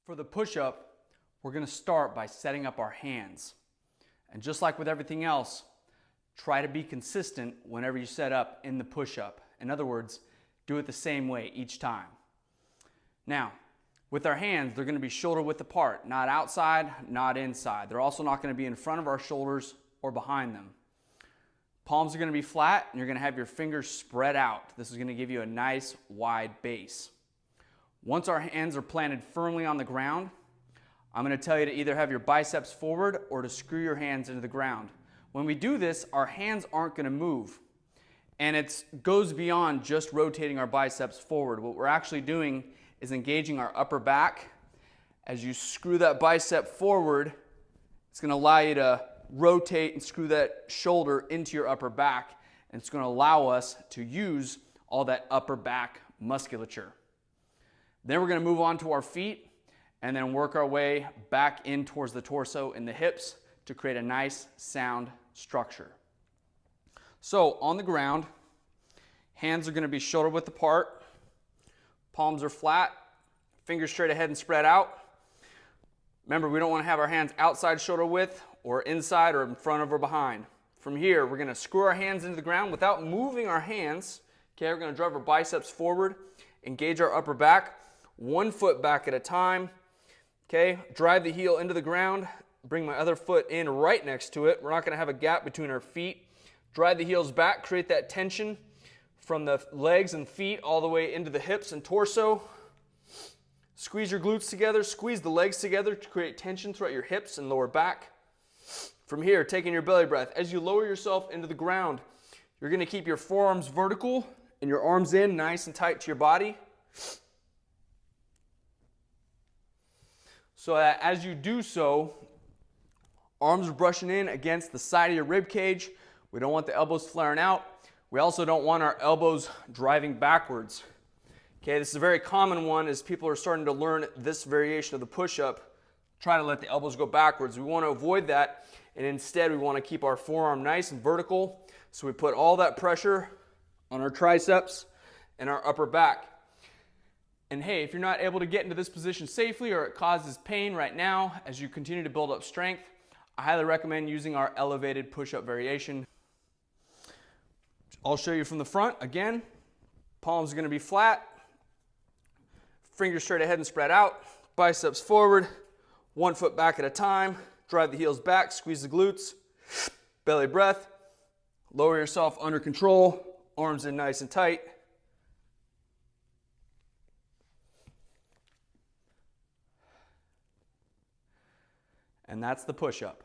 For the push-up, we're going to start by setting up our hands. And just like with everything else, try to be consistent whenever you set up in the push-up. In other words, do it the same way each time. Now, with our hands, they're going to be shoulder width apart, not outside, not inside. They're also not going to be in front of our shoulders or behind them. Palms are going to be flat, and you're going to have your fingers spread out. This is going to give you a nice wide base. Once our hands are planted firmly on the ground, I'm going to tell you to either have your biceps forward or to screw your hands into the ground. When we do this, our hands aren't going to move. And it goes beyond just rotating our biceps forward. What we're actually doing is engaging our upper back. As you screw that bicep forward, it's going to allow you to rotate and screw that shoulder into your upper back. And it's going to allow us to use all that upper back musculature. Then we're going to move on to our feet and then work our way back in towards the torso and the hips to create a nice sound structure. So on the ground, hands are going to be shoulder width apart, palms are flat, fingers straight ahead and spread out. Remember, we don't want to have our hands outside shoulder width or inside or in front of or behind. From here, we're going to screw our hands into the ground without moving our hands. Okay, we're going to drive our biceps forward, engage our upper back, 1 foot back at a time. Okay, drive the heel into the ground, bring my other foot in right next to it. We're not going to have a gap between our feet. Drive the heels back, create that tension from the legs and feet all the way into the hips and torso. Squeeze your glutes together, squeeze the legs together to create tension throughout your hips and lower back. From here, taking your belly breath. As you lower yourself into the ground, you're going to keep your forearms vertical and your arms in nice and tight to your body. So that as you do so, arms are brushing in against the side of your rib cage. We don't want the elbows flaring out. We also don't want our elbows driving backwards. Okay, this is a very common one as people are starting to learn this variation of the push-up. Try to let the elbows go backwards. We want to avoid that, and instead we want to keep our forearm nice and vertical. So we put all that pressure on our triceps and our upper back. And hey, if you're not able to get into this position safely or it causes pain right now as you continue to build up strength, I highly recommend using our elevated push-up variation. I'll show you from the front. Again, palms are going to be flat, fingers straight ahead and spread out, biceps forward, 1 foot back at a time, drive the heels back, squeeze the glutes, belly breath, lower yourself under control, arms in nice and tight. And that's the push-up.